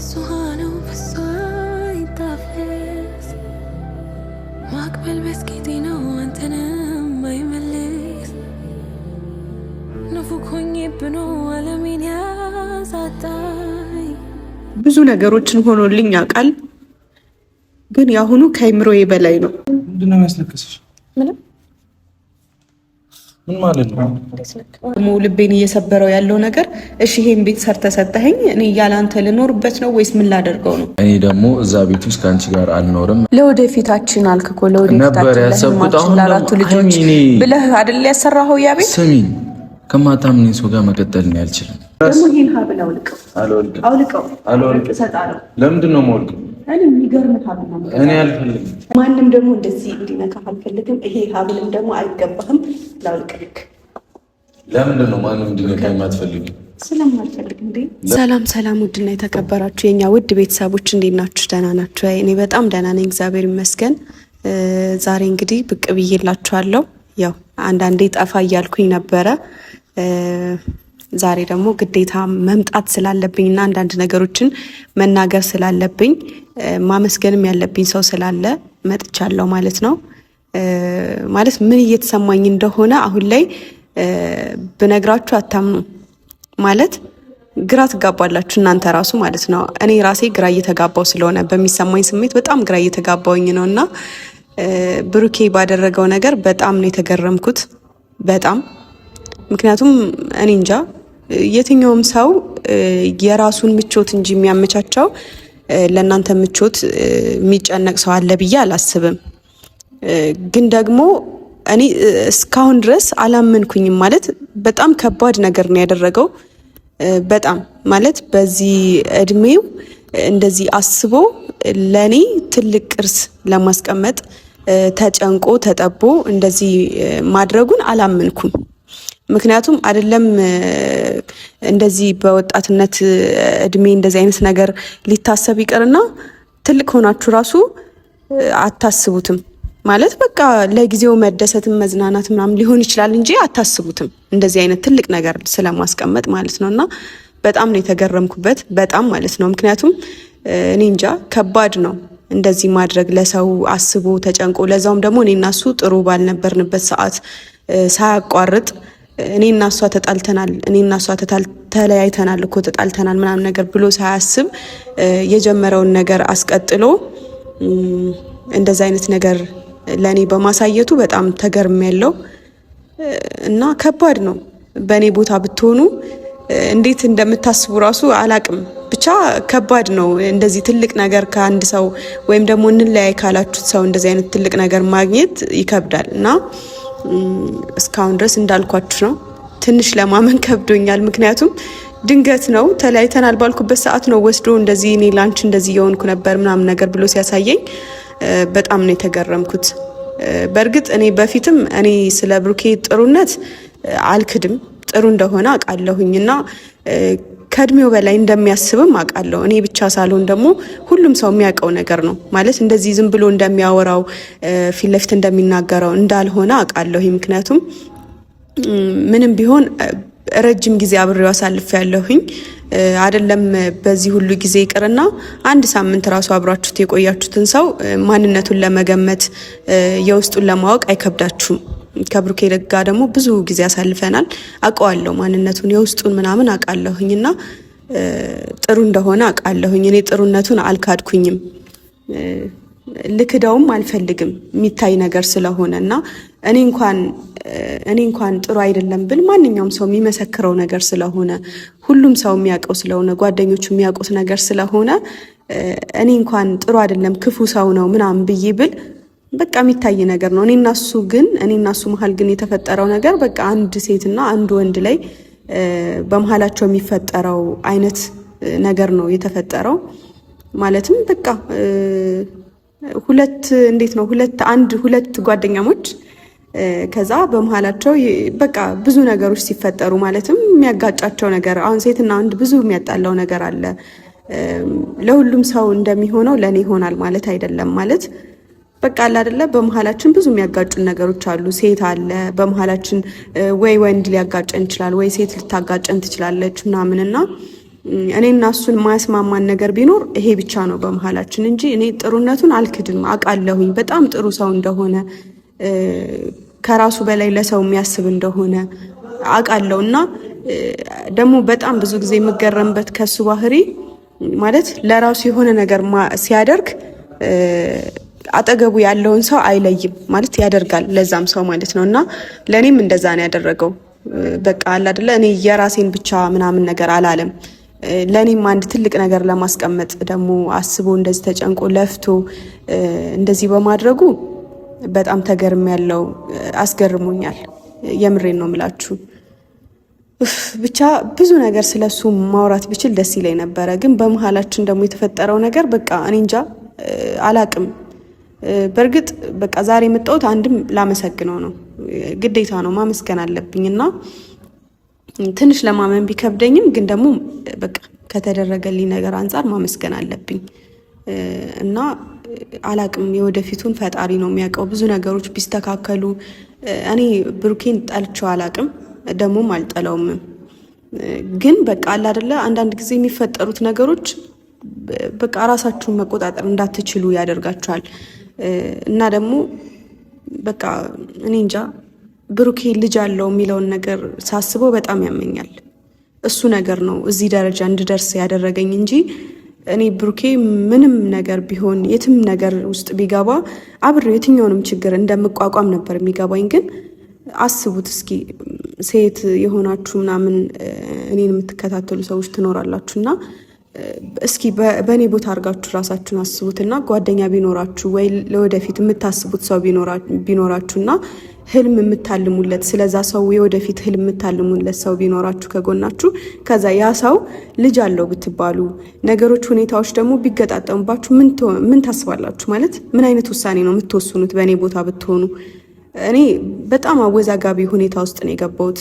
የሱሃነው ፍሷይ ታፈስ ማቅበል በስኬቴ ነው አንተንም አይመልስ ነፉኮኝ ብኖ ዓለሜን ያሳጣይ ብዙ ነገሮችን ሆኖልኝ ያውቃል። ግን ያሁኑ ከአይምሮዬ በላይ ነው። ምንድነው የሚያስለቅስሽ? ምን ማለት ነው? ደግሞ ልቤን እየሰበረው ያለው ነገር እሺ ይሄን ቤት ሰርተህ ሰጠኸኝ፣ እኔ ያለ አንተ ልኖርበት ነው ወይስ ምን ላደርገው ነው? እኔ ደግሞ እዛ ቤት ውስጥ ከአንቺ ጋር አልኖርም። ለወደፊታችን አልክ እኮ ለወደፊታችን ለአራቱ ልጆች ብለህ አይደል ያሰራኸው ያ ቤት? ስሚኝ፣ ከማታምነኝ ሰው ጋር መቀጠል ነው አልችልም። ደግሞ ይሄን ሀብል አውልቀው። አውልቀው እሰጣለሁ። ለምንድን ነው የማውልቀው? እኔ የሚገርም ሀብል ነው። እኔ አልፈልግም። ማንም ደግሞ እንደዚህ እንዲነካህ አልፈልግም። ይሄ ሀብልም ደግሞ አይገባህም። ላውልቅልክ። ለምንድን ነው ማንም እንዲነካኝ የማትፈልጊው? ስለማልፈልግ እንዴ። ሰላም ውድና የተከበራችሁ የኛ ውድ ቤተሰቦች እንዴት ናችሁ? ደህና ናችሁ? እኔ በጣም ደህና ነኝ፣ እግዚአብሔር ይመስገን። ዛሬ እንግዲህ ብቅ ብዬላችኋለሁ። ያው አንዳንዴ ጠፋ እያልኩኝ ነበረ። ዛሬ ደግሞ ግዴታ መምጣት ስላለብኝና አንዳንድ ነገሮችን መናገር ስላለብኝ ማመስገንም ያለብኝ ሰው ስላለ መጥቻለሁ ማለት ነው። ማለት ምን እየተሰማኝ እንደሆነ አሁን ላይ ብነግራችሁ አታምኑ። ማለት ግራ ትጋባላችሁ እናንተ ራሱ ማለት ነው። እኔ ራሴ ግራ እየተጋባው ስለሆነ በሚሰማኝ ስሜት በጣም ግራ እየተጋባውኝ ነውና ብሩኬ ባደረገው ነገር በጣም ነው የተገረምኩት። በጣም ምክንያቱም እኔ እንጃ የትኛውም ሰው የራሱን ምቾት እንጂ የሚያመቻቸው ለእናንተ ምቾት የሚጨነቅ ሰው አለ ብዬ አላስብም። ግን ደግሞ እኔ እስካሁን ድረስ አላመንኩኝም። ማለት በጣም ከባድ ነገር ነው ያደረገው። በጣም ማለት በዚህ እድሜው እንደዚህ አስቦ ለኔ ትልቅ ቅርስ ለማስቀመጥ ተጨንቆ ተጠቦ እንደዚህ ማድረጉን አላመንኩም። ምክንያቱም አይደለም እንደዚህ በወጣትነት እድሜ እንደዚህ አይነት ነገር ሊታሰብ ይቀርና ትልቅ ሆናችሁ ራሱ አታስቡትም። ማለት በቃ ለጊዜው መደሰትም መዝናናት ምናምን ሊሆን ይችላል እንጂ አታስቡትም እንደዚህ አይነት ትልቅ ነገር ስለማስቀመጥ ማለት ነውና በጣም ነው የተገረምኩበት። በጣም ማለት ነው። ምክንያቱም እኔ እንጃ ከባድ ነው እንደዚህ ማድረግ ለሰው አስቦ ተጨንቆ፣ ለዛውም ደግሞ እኔና እሱ ጥሩ ባልነበርንበት ሰዓት ሳያቋርጥ እኔና እሷ ተጣልተናል፣ እኔና እሷ ተለያይተናል እኮ ተጣልተናል ምናምን ነገር ብሎ ሳያስብ የጀመረውን ነገር አስቀጥሎ እንደዛ አይነት ነገር ለኔ በማሳየቱ በጣም ተገርሜያለሁ። እና ከባድ ነው። በኔ ቦታ ብትሆኑ እንዴት እንደምታስቡ ራሱ አላቅም። ብቻ ከባድ ነው። እንደዚህ ትልቅ ነገር ከአንድ ሰው ወይም ደግሞ እንለያይ ካላችሁት ሰው እንደዚህ አይነት ትልቅ ነገር ማግኘት ይከብዳል እና እስካሁን ድረስ እንዳልኳችሁ ነው። ትንሽ ለማመን ከብዶኛል። ምክንያቱም ድንገት ነው ተለያይተናል ባልኩበት ሰዓት ነው ወስዶ እንደዚህ እኔ ላንቺ እንደዚህ የሆንኩ ነበር ምናምን ነገር ብሎ ሲያሳየኝ በጣም ነው የተገረምኩት። በእርግጥ እኔ በፊትም እኔ ስለ ብሩኬ ጥሩነት አልክድም፣ ጥሩ እንደሆነ አውቃለሁኝና ከእድሜው በላይ እንደሚያስብም አውቃለሁ። እኔ ብቻ ሳልሆን ደግሞ ሁሉም ሰው የሚያውቀው ነገር ነው። ማለት እንደዚህ ዝም ብሎ እንደሚያወራው ፊት ለፊት እንደሚናገረው እንዳልሆነ አውቃለሁ። ምክንያቱም ምንም ቢሆን ረጅም ጊዜ አብሬው አሳልፌያለሁኝ። አይደለም በዚህ ሁሉ ጊዜ ይቅርና አንድ ሳምንት ራሱ አብራችሁት የቆያችሁትን ሰው ማንነቱን ለመገመት የውስጡን ለማወቅ አይከብዳችሁም። ከብሩኬ ጋር ደግሞ ብዙ ጊዜ አሳልፈናል። አውቀዋለሁ ማንነቱን የውስጡን ምናምን አውቃለሁኝና ጥሩ እንደሆነ አውቃለሁኝ። እኔ ጥሩነቱን አልካድኩኝም፣ ልክዳውም አልፈልግም የሚታይ ነገር ስለሆነና እኔ እንኳን ጥሩ አይደለም ብል ማንኛውም ሰው የሚመሰክረው ነገር ስለሆነ ሁሉም ሰው የሚያውቀው ስለሆነ ጓደኞቹ የሚያውቁት ነገር ስለሆነ እኔ እንኳን ጥሩ አይደለም ክፉ ሰው ነው ምናምን ብዬ ብል በቃ የሚታይ ነገር ነው። እኔና እሱ መሀል ግን የተፈጠረው ነገር በቃ አንድ ሴትና አንድ ወንድ ላይ በመሀላቸው የሚፈጠረው አይነት ነገር ነው የተፈጠረው። ማለትም በቃ ሁለት ጓደኛሞች ከዛ በመሀላቸው በቃ ብዙ ነገሮች ሲፈጠሩ ማለትም የሚያጋጫቸው ነገር አሁን ሴትና ወንድ ብዙ የሚያጣላው ነገር አለ። ለሁሉም ሰው እንደሚሆነው ለኔ ይሆናል ማለት አይደለም። ማለት በቃ አለ አይደለ በመሀላችን ብዙ የሚያጋጩን ነገሮች አሉ። ሴት አለ በመሀላችን ወይ ወንድ ሊያጋጨን ይችላል ወይ ሴት ልታጋጨን ትችላለች ምናምንና እኔና እሱን ማያስማማን ነገር ቢኖር ይሄ ብቻ ነው በመሃላችን እንጂ እኔ ጥሩነቱን አልክድም። አውቃለሁኝ በጣም ጥሩ ሰው እንደሆነ ከራሱ በላይ ለሰው የሚያስብ እንደሆነ አውቃለሁ። እና ደግሞ በጣም ብዙ ጊዜ የምገረምበት ከሱ ባህሪ ማለት ለራሱ የሆነ ነገር ሲያደርግ አጠገቡ ያለውን ሰው አይለይም ማለት ያደርጋል ለዛም ሰው ማለት ነው። እና ለእኔም እንደዛ ነው ያደረገው። በቃ አለ አይደለ እኔ የራሴን ብቻ ምናምን ነገር አላለም። ለእኔም አንድ ትልቅ ነገር ለማስቀመጥ ደግሞ አስቦ እንደዚህ ተጨንቆ ለፍቶ እንደዚህ በማድረጉ በጣም ተገርም ያለው አስገርሞኛል። የምሬን ነው የምላችሁ። ብቻ ብዙ ነገር ስለሱ ማውራት ብችል ደስ ይለኝ ነበረ። ግን በመሃላችን ደግሞ የተፈጠረው ነገር በቃ እኔ እንጃ አላቅም። በእርግጥ በቃ ዛሬ የመጣሁት አንድም ላመሰግነው ነው፣ ግዴታ ነው ማመስገን አለብኝ። እና ትንሽ ለማመን ቢከብደኝም ግን ደግሞ በቃ ከተደረገልኝ ነገር አንጻር ማመስገን አለብኝ። እና አላቅም የወደፊቱን ፈጣሪ ነው የሚያውቀው። ብዙ ነገሮች ቢስተካከሉ እኔ ብሩኬን ጠልቼው አላቅም፣ ደግሞም አልጠላውም። ግን በቃ አለ አይደለ አንዳንድ ጊዜ የሚፈጠሩት ነገሮች በቃ ራሳችሁን መቆጣጠር እንዳትችሉ ያደርጋችኋል። እና ደግሞ በቃ እኔ እንጃ ብሩኬ ልጅ አለው የሚለውን ነገር ሳስበው በጣም ያመኛል። እሱ ነገር ነው እዚህ ደረጃ እንድደርስ ያደረገኝ እንጂ እኔ ብሩኬ ምንም ነገር ቢሆን የትም ነገር ውስጥ ቢገባ አብሬው የትኛውንም ችግር እንደምቋቋም ነበር የሚገባኝ። ግን አስቡት እስኪ ሴት የሆናችሁ ምናምን እኔን የምትከታተሉ ሰዎች ትኖራላችሁና እስኪ በእኔ ቦታ አድርጋችሁ ራሳችሁን አስቡትና ጓደኛ ቢኖራችሁ ወይ ለወደፊት የምታስቡት ሰው ቢኖራችሁና ህልም የምታልሙለት ስለዛ ሰው የወደፊት ህልም የምታልሙለት ሰው ቢኖራችሁ ከጎናችሁ፣ ከዛ ያ ሰው ልጅ አለው ብትባሉ ነገሮች ሁኔታዎች ደግሞ ቢገጣጠሙባችሁ ምን ታስባላችሁ? ማለት ምን አይነት ውሳኔ ነው የምትወስኑት? በእኔ ቦታ ብትሆኑ እኔ በጣም አወዛጋቢ ሁኔታ ውስጥ ነው የገባሁት።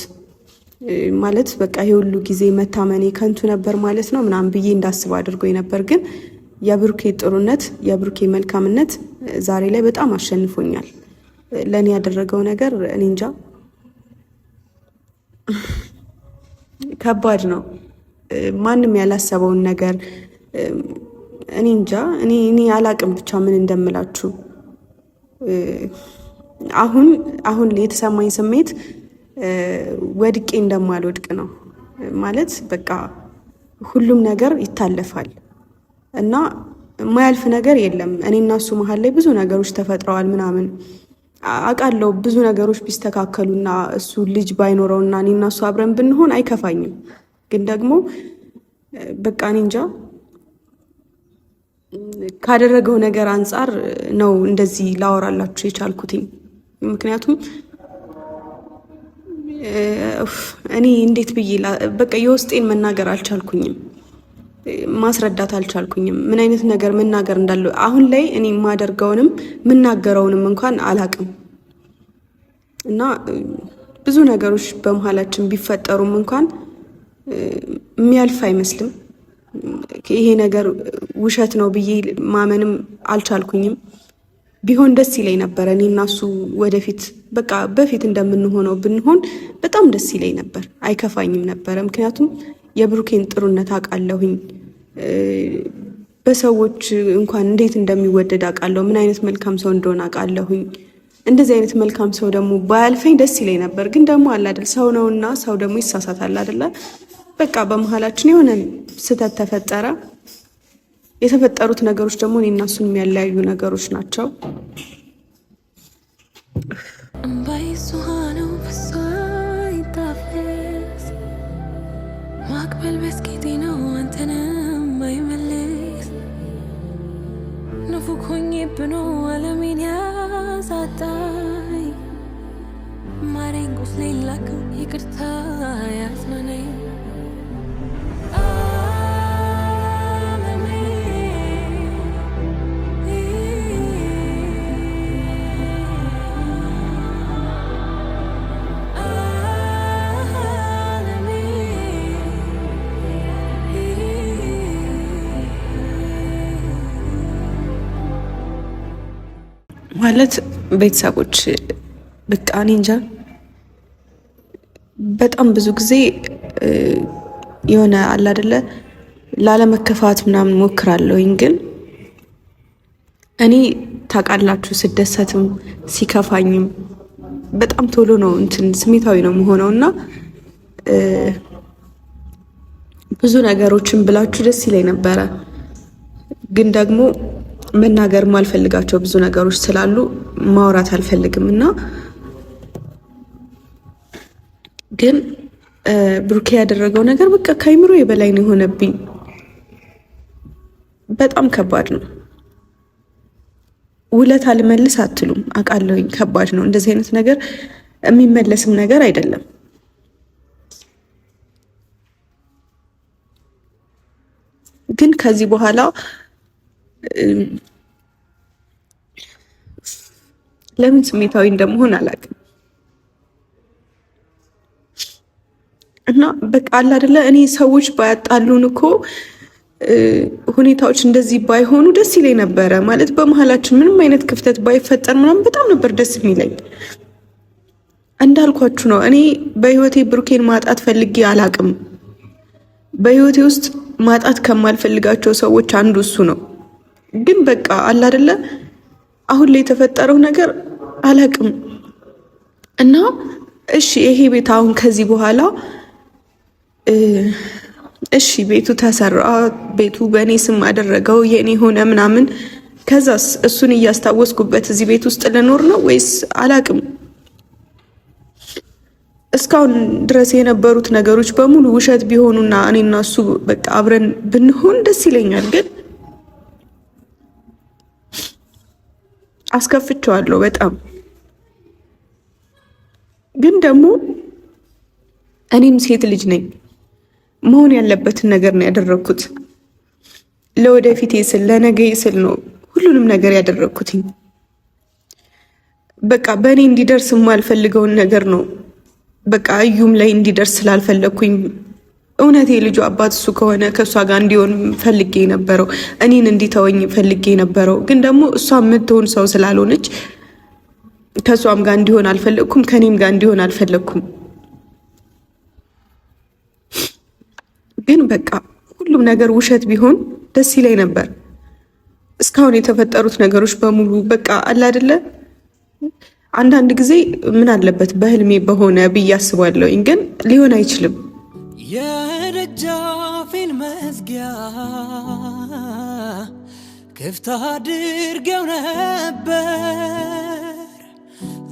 ማለት በቃ ይሄ ሁሉ ጊዜ መታመኔ ከንቱ ነበር ማለት ነው ምናምን ብዬ እንዳስብ አድርጎኝ ነበር። ግን የብሩኬ ጥሩነት የብሩኬ መልካምነት ዛሬ ላይ በጣም አሸንፎኛል። ለእኔ ያደረገው ነገር እኔ እንጃ ከባድ ነው። ማንም ያላሰበውን ነገር እኔ እንጃ እኔ አላቅም ብቻ ምን እንደምላችሁ። አሁን የተሰማኝ ስሜት ወድቄ እንደማልወድቅ ነው። ማለት በቃ ሁሉም ነገር ይታለፋል እና የማያልፍ ነገር የለም። እኔ እና እሱ መሀል ላይ ብዙ ነገሮች ተፈጥረዋል ምናምን አውቃለሁ። ብዙ ነገሮች ቢስተካከሉና እሱ ልጅ ባይኖረውና እኔ እና እሱ አብረን ብንሆን አይከፋኝም። ግን ደግሞ በቃ እኔ እንጃ ካደረገው ነገር አንጻር ነው እንደዚህ ላወራላችሁ የቻልኩትኝ። ምክንያቱም እኔ እንዴት ብዬ በቃ የውስጤን መናገር አልቻልኩኝም፣ ማስረዳት አልቻልኩኝም። ምን አይነት ነገር መናገር እንዳለው አሁን ላይ እኔ የማደርገውንም የምናገረውንም እንኳን አላቅም። እና ብዙ ነገሮች በመሀላችን ቢፈጠሩም እንኳን የሚያልፍ አይመስልም። ይሄ ነገር ውሸት ነው ብዬ ማመንም አልቻልኩኝም። ቢሆን ደስ ይለኝ ነበር። እኔ እና እሱ ወደፊት በቃ በፊት እንደምንሆነው ብንሆን በጣም ደስ ይለኝ ነበር፣ አይከፋኝም ነበረ። ምክንያቱም የብሩኬን ጥሩነት አውቃለሁኝ። በሰዎች እንኳን እንዴት እንደሚወደድ አውቃለሁ። ምን አይነት መልካም ሰው እንደሆነ አውቃለሁኝ። እንደዚህ አይነት መልካም ሰው ደግሞ ባያልፈኝ ደስ ይለኝ ነበር። ግን ደግሞ አለ አይደል ሰው ነውና ሰው ደግሞ ይሳሳታል አይደለ? በቃ በመሀላችን የሆነ ስህተት ተፈጠረ። የተፈጠሩት ነገሮች ደግሞ እኔ እና እሱን የሚያለያዩ ነገሮች ናቸው። ማቅበል በስኬቴ ነው አንተንም አይመልስ ንፉግ ሆኜብህ ነው ዓለሜን ያሳጣኝ ማረኝ ቁስሌን ላክም ይቅርታ ያጽናናኝ ማለት ቤተሰቦች በቃ እኔ እንጃ በጣም ብዙ ጊዜ የሆነ አለ አይደለ ላለመከፋት ምናምን ሞክራለሁኝ። ግን እኔ ታውቃላችሁ ስደሰትም ሲከፋኝም በጣም ቶሎ ነው እንትን ስሜታዊ ነው የምሆነው እና ብዙ ነገሮችን ብላችሁ ደስ ይለኝ ነበረ። ግን ደግሞ መናገር ማልፈልጋቸው ብዙ ነገሮች ስላሉ ማውራት አልፈልግም እና ግን ብሩኬ ያደረገው ነገር በቃ ከአይምሮ የበላይ ነው የሆነብኝ። በጣም ከባድ ነው። ውለታ ልመልስ አትሉም አውቃለሁኝ። ከባድ ነው። እንደዚህ አይነት ነገር የሚመለስም ነገር አይደለም። ግን ከዚህ በኋላ ለምን ስሜታዊ እንደመሆን አላውቅም። እና በቃ አለ አይደለ እኔ ሰዎች ባያጣሉን እኮ ሁኔታዎች እንደዚህ ባይሆኑ ደስ ይለኝ ነበረ። ማለት በመሀላችን ምንም አይነት ክፍተት ባይፈጠር ምናምን በጣም ነበር ደስ የሚለኝ። እንዳልኳችሁ ነው። እኔ በህይወቴ ብሩኬን ማጣት ፈልጌ አላውቅም። በህይወቴ ውስጥ ማጣት ከማልፈልጋቸው ሰዎች አንዱ እሱ ነው። ግን በቃ አለ አይደለ አሁን ላይ የተፈጠረው ነገር አላውቅም። እና እሺ ይሄ ቤት አሁን ከዚህ በኋላ እሺ ቤቱ ተሰራ፣ ቤቱ በእኔ ስም አደረገው የኔ ሆነ ምናምን። ከዛስ እሱን እያስታወስኩበት እዚህ ቤት ውስጥ ልኖር ነው ወይስ አላውቅም። እስካሁን ድረስ የነበሩት ነገሮች በሙሉ ውሸት ቢሆኑና እኔና እሱ በቃ አብረን ብንሆን ደስ ይለኛል። ግን አስከፍቼዋለሁ በጣም። ግን ደግሞ እኔም ሴት ልጅ ነኝ። መሆን ያለበትን ነገር ነው ያደረኩት። ለወደፊቴ ስል ለነገዬ ስል ነው ሁሉንም ነገር ያደረኩትኝ። በቃ በእኔ እንዲደርስ የማልፈልገውን ነገር ነው በቃ እዩም ላይ እንዲደርስ ስላልፈለግኩኝ። እውነት የልጁ አባት እሱ ከሆነ ከእሷ ጋር እንዲሆን ፈልጌ ነበረው፣ እኔን እንዲተወኝ ፈልጌ ነበረው። ግን ደግሞ እሷ የምትሆን ሰው ስላልሆነች ከእሷም ጋር እንዲሆን አልፈለግኩም፣ ከኔም ጋር እንዲሆን አልፈለግኩም። ግን በቃ ሁሉም ነገር ውሸት ቢሆን ደስ ይለኝ ነበር። እስካሁን የተፈጠሩት ነገሮች በሙሉ በቃ አለ አይደለ አንዳንድ ጊዜ ምን አለበት በህልሜ በሆነ ብዬ አስባለሁኝ። ግን ሊሆን አይችልም። የደጃፌን መዝጊያ ክፍት አድርጌው ነበር፣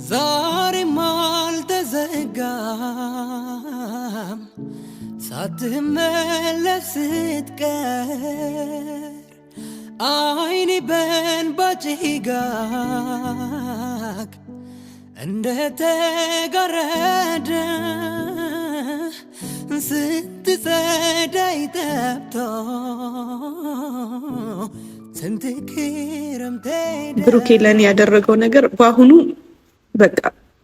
ዛሬም አልተዘጋም። ሳትመለስ ስትቀር አይኔ በእንባ ጭጋግ እንደተጋረደ ስንት ጸዳይ ጠብቶ ስንት ክረምት ብሩኬ ለኔ ያደረገው ነገር በአሁኑ በቃ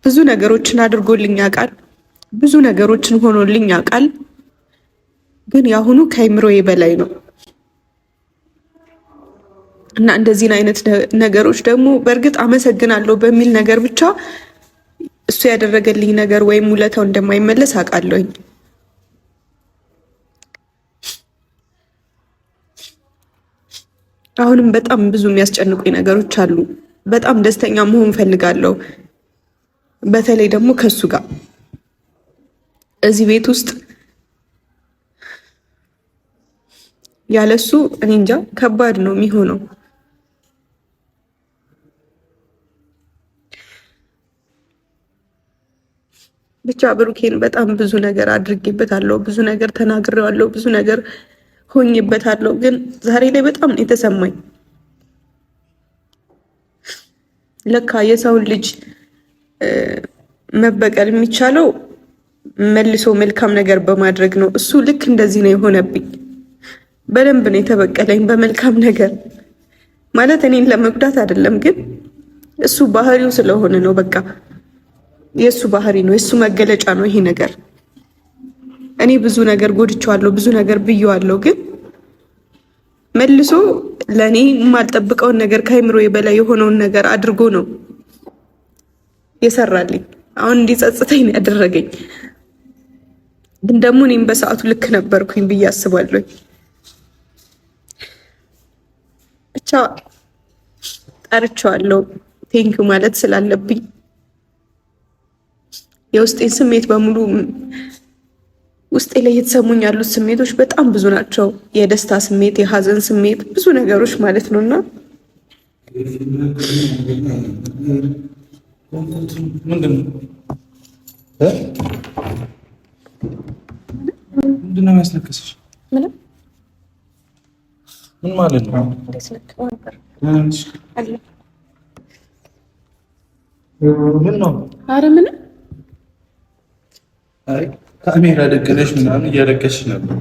ብዙ ነገሮችን አድርጎልኝ ያውቃል። ብዙ ነገሮችን ሆኖልኝ ያውቃል። ግን የአሁኑ ከአይምሮዬ በላይ ነው እና እንደዚህ አይነት ነገሮች ደግሞ በእርግጥ አመሰግናለሁ በሚል ነገር ብቻ እሱ ያደረገልኝ ነገር ወይም ውለታው እንደማይመለስ አውቃለሁኝ። አሁንም በጣም ብዙ የሚያስጨንቁኝ ነገሮች አሉ። በጣም ደስተኛ መሆን ፈልጋለሁ። በተለይ ደግሞ ከሱ ጋር እዚህ ቤት ውስጥ ያለሱ እኔ እንጃ ከባድ ነው የሚሆነው። ብቻ ብሩኬን በጣም ብዙ ነገር አድርጌበታለሁ፣ ብዙ ነገር ተናግሬዋለሁ፣ ብዙ ነገር ሆኜበታለሁ። ግን ዛሬ ላይ በጣም ነው የተሰማኝ። ለካ የሰውን ልጅ መበቀል የሚቻለው መልሶ መልካም ነገር በማድረግ ነው። እሱ ልክ እንደዚህ ነው የሆነብኝ። በደንብ ነው የተበቀለኝ በመልካም ነገር። ማለት እኔን ለመጉዳት አይደለም፣ ግን እሱ ባህሪው ስለሆነ ነው። በቃ የእሱ ባህሪ ነው፣ የእሱ መገለጫ ነው ይሄ ነገር። እኔ ብዙ ነገር ጎድቼዋለሁ፣ ብዙ ነገር ብዬዋለሁ። ግን መልሶ ለእኔ የማልጠብቀውን ነገር ከአይምሮዬ በላይ የሆነውን ነገር አድርጎ ነው የሰራልኝ። አሁን እንዲጸጽተኝ ነው ያደረገኝ። ግን ደግሞ እኔም በሰዓቱ ልክ ነበርኩኝ ብዬ አስባለሁ። ጠርቼዋለሁ ቴንክ ማለት ስላለብኝ የውስጤን ስሜት በሙሉ ውስጤ ላይ የተሰሙኝ ያሉት ስሜቶች በጣም ብዙ ናቸው። የደስታ ስሜት፣ የሀዘን ስሜት፣ ብዙ ነገሮች ማለት ነውና ምንድነው የሚያስለቅስሽ? ምን ማለት ነው? ምን ነው? ኧረ ምንም። አይ ካሜራ ደቅነሽ ምናምን እያለቀስሽ ነበር።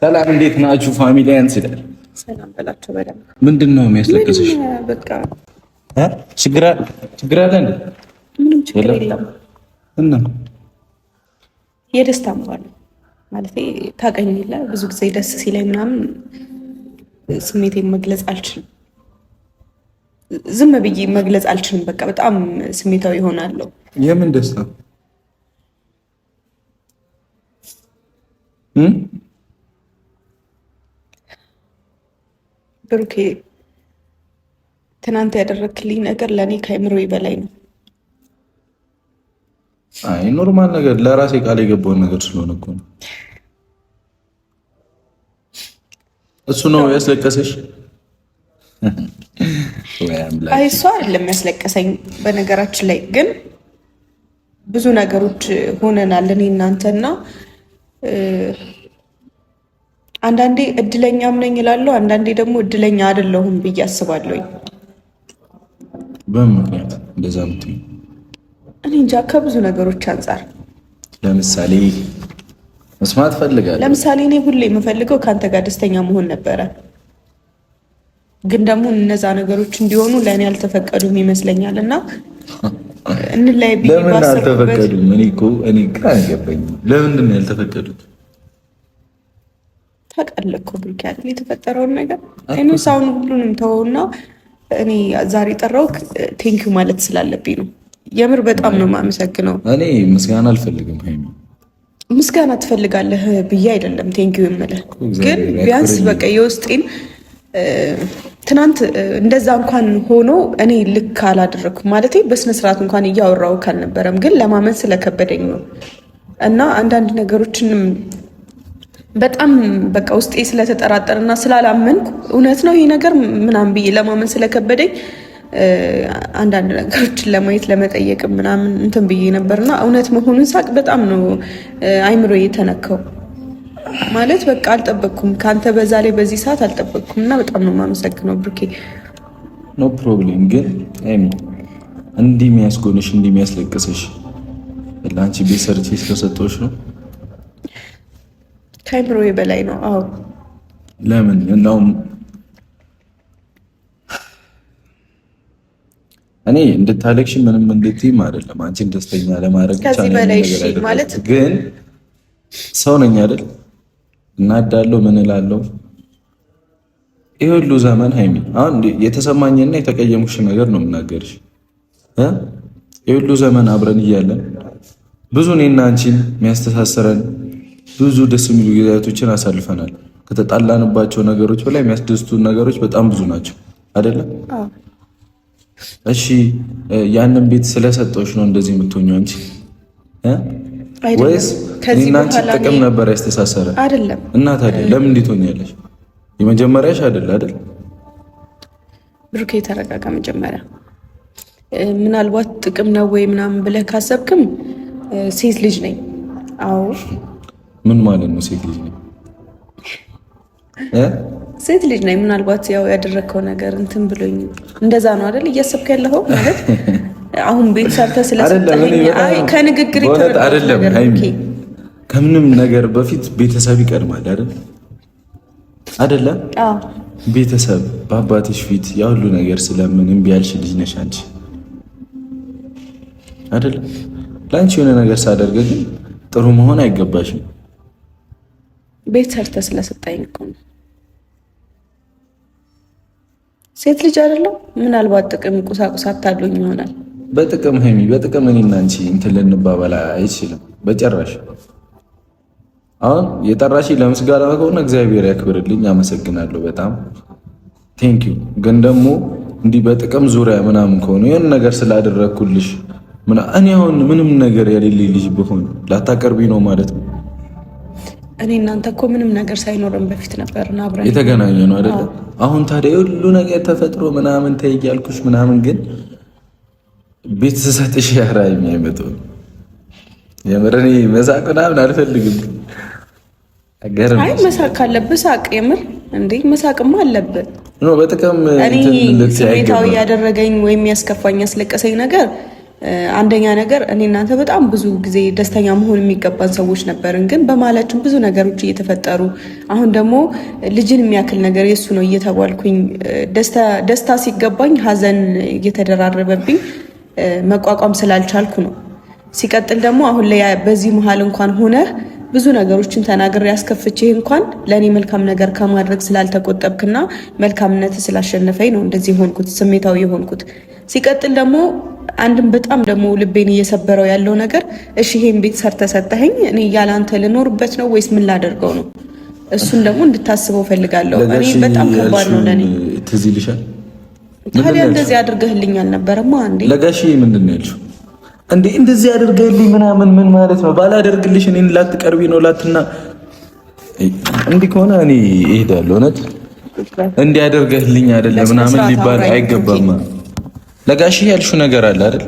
ሰላም እንዴት ናችሁ ፋሚሊያን? ስላል ሰላም በላቸው በደምብ። ምንድን ነው የሚያስለቅስሽ? በቃ ችግር አለ እንዴ? ምንም ችግር የለም። እና የደስታ እንኳን ማለት ታውቀኝ የለ ብዙ ጊዜ ደስ ሲለኝ ምናምን ስሜቴን መግለጽ አልችልም። ዝም ብዬ መግለጽ አልችልም። በቃ በጣም ስሜታዊ ይሆናለሁ። የምን ደስታ? ብሩኬ ትናንት ያደረክልኝ ነገር ለእኔ ከአእምሮዬ በላይ ነው። አይ ኖርማል ነገር ለራሴ ቃል የገባውን ነገር ስለሆነ እኮ ነው። እሱ ነው ያስለቀሰሽ? አይ እሷ አይደለም ያስለቀሰኝ። በነገራችን ላይ ግን ብዙ ነገሮች ሆነናል እኔ እናንተና አንዳንዴ እድለኛም ነኝ እላለሁ፣ አንዳንዴ ደግሞ እድለኛ አይደለሁም ብዬ አስባለሁ። በምን ምክንያት እንደዛ ምትይ? እኔ እንጃ ከብዙ ነገሮች አንጻር። ለምሳሌ መስማት ፈልጋለሁ። ለምሳሌ እኔ ሁሌ የምፈልገው ከአንተ ጋር ደስተኛ መሆን ነበረ፣ ግን ደግሞ እነዛ ነገሮች እንዲሆኑ ለእኔ አልተፈቀዱም ይመስለኛል እና እንላይ ብዬ ለምን አልተፈቀዱም? እኔ ግራ አልገባኝም። ለምንድን ነው ያልተፈቀዱት? ታውቃለህ እኮ ብሩክ አይደል የተፈጠረውን ነገር እኔ ሳውን ሁሉንም ተወውና እኔ ዛሬ ጠራው ቴንኪው ማለት ስላለብኝ ነው። የምር በጣም ነው የማመሰግነው። እኔ ምስጋና አልፈልግም። ሃይሚ ምስጋና ትፈልጋለህ ብዬ አይደለም ቴንኪው የምልህ፣ ግን ቢያንስ በቃ የውስጤን ትናንት እንደዛ እንኳን ሆኖ እኔ ልክ አላደረኩም ማለት በስነ ስርዓት እንኳን እያወራው ካልነበረም ግን ለማመን ስለከበደኝ ነው እና አንዳንድ ነገሮችንም በጣም በቃ ውስጤ ስለተጠራጠረና ስላላመንኩ እውነት ነው ይሄ ነገር ምናምን ብዬ ለማመን ስለከበደኝ አንዳንድ ነገሮችን ለማየት ለመጠየቅ ምናምን እንትን ብዬ ነበርና እውነት መሆኑን ሳቅ በጣም ነው አይምሮዬ የተነካው። ማለት በቃ አልጠበቅኩም ከአንተ በዛ ላይ በዚህ ሰዓት አልጠበቅኩም እና በጣም ነው የማመሰግነው ብሩኬ። ኖ ፕሮብሌም። ግን እንዲህ የሚያስጎንሽ እንዲህ የሚያስለቅስሽ ለአንቺ ቤት ሰርቼ ስለሰጠሁሽ ነው? ከአይምሮዬ በላይ ነው። አዎ ለምን እናውም እኔ እንድታለቅሽ ምንም እንድትይም አይደለም፣ አንቺን ደስተኛ ለማድረግ ብቻ ከዚህ በላይ እሺ ማለት ግን ሰው ነኝ አይደል? እናዳለሁ ምን እላለሁ። ይሄ ሁሉ ዘመን ሃይሚ አሁን የተሰማኝና የተቀየሙሽ ነገር ነው የምናገርሽ። ይሄ ሁሉ ዘመን አብረን እያለን ብዙ እኔና አንቺን የሚያስተሳስረን ብዙ ደስ የሚሉ ጊዜያቶችን አሳልፈናል። ከተጣላንባቸው ነገሮች በላይ የሚያስደስቱ ነገሮች በጣም ብዙ ናቸው አይደለም? እሺ ያንን ቤት ስለሰጠሁሽ ነው እንደዚህ የምትሆኚው አንቺ ወይስ እኔና አንቺ ጥቅም ነበር ያስተሳሰረ? አይደለም። እና ታዲያ ለምን እንዴት ሆኛለሽ? የመጀመሪያሽ አይደል? ብሩኬ ተረጋጋ። መጀመሪያ ምናልባት ጥቅም ነው ወይ ምናምን ብለህ ካሰብክም ሴት ልጅ ነኝ። አዎ ምን ማለት ነው ሴት ልጅ ነኝ? ሴት ልጅ ነኝ። ምናልባት ያው ያደረግከው ነገር እንትን ብሎኝ እንደዛ ነው አይደል እያሰብክ ያለኸው? ማለት አሁን ቤት ሰርተህ ስለሰጠኸኝ ከንግግር አይደለም። ከምንም ነገር በፊት ቤተሰብ ይቀድማል አይደለም? ቤተሰብ በአባትሽ ፊት ያ ሁሉ ነገር ስለምን እምቢ ያልሽ ልጅ ነሽ አንቺ አይደለም? ለአንቺ የሆነ ነገር ሳደርግ ግን ጥሩ መሆን አይገባሽም። ቤት ሰርተህ ስለሰጠኸኝ እኮ ነው። ሴት ልጅ አይደለም። ምናልባት ጥቅም ቁሳቁስ አታሉኝ ይሆናል። በጥቅም ሃይሚ፣ በጥቅም እኔና አንቺ እንትን ልንባባል አይችልም በጭራሽ። አሁን የጠራሽ ለምስጋና ከሆነ እግዚአብሔር ያክብርልኝ፣ አመሰግናለሁ በጣም ቴንኪዩ። ግን ደግሞ እንዲህ በጥቅም ዙሪያ ምናምን ከሆነ የሆነ ነገር ስላደረግኩልሽ እኔ አሁን ምንም ነገር የሌለኝ ልጅ ብሆን ላታቀርቢ ነው ማለት ነው? እኔ እናንተ እኮ ምንም ነገር ሳይኖረን በፊት ነበር አብረን የተገናኘ ነው አይደለ? አሁን ታዲያ ሁሉ ነገር ተፈጥሮ ምናምን ተይያልኩሽ ምናምን፣ ግን ቤት ስሰጥሽ ያራ የሚያመጣው የምርኔ መሳቅ ምናምን አልፈልግም። አይ መሳቅ ካለብህ ሳቅ፣ የምር እንዴ መሳቅማ አለብህ። ኖ በጥቅም ስሜታዊ ያደረገኝ ወይም ያስከፋኝ ያስለቀሰኝ ነገር አንደኛ ነገር እኔ እናንተ በጣም ብዙ ጊዜ ደስተኛ መሆን የሚገባን ሰዎች ነበርን፣ ግን በመሀላችን ብዙ ነገሮች እየተፈጠሩ አሁን ደግሞ ልጅን የሚያክል ነገር የሱ ነው እየተባልኩኝ ደስታ ሲገባኝ ሀዘን እየተደራረበብኝ መቋቋም ስላልቻልኩ ነው። ሲቀጥል ደግሞ አሁን ላይ በዚህ መሀል እንኳን ሆነ ብዙ ነገሮችን ተናግሬ ያስከፍቼ እንኳን ለእኔ መልካም ነገር ከማድረግ ስላልተቆጠብክና መልካምነት ስላሸነፈኝ ነው እንደዚህ የሆንኩት፣ ስሜታዊ የሆንኩት። ሲቀጥል ደግሞ አንድም በጣም ደግሞ ልቤን እየሰበረው ያለው ነገር እሺ ይሄን ቤት ሰርተህ ሰጠኸኝ፣ እኔ ያለ አንተ ልኖርበት ነው ወይስ ምን ላደርገው ነው? እሱን ደግሞ እንድታስበው ፈልጋለሁ። እኔ በጣም ከባድ ነው ለኔ። ትዝ ይልሻል? ታዲያ እንደዚህ አድርገህልኝ አልነበረማ እንዴ? ለጋሺ ምንድን ነው ያልሽው እንዴ? እንደዚህ አድርገህልኝ ምናምን ምን ማለት ነው? ባላደርግልሽ እኔን ላትቀርቢ ነው ላትና እንዲህ ከሆነ እኔ እሄዳለሁ። እውነት እንዲህ አድርገህልኝ አይደለም ምናምን ሊባል አይገባም። ለጋሺ ያልሽው ነገር አለ አይደል?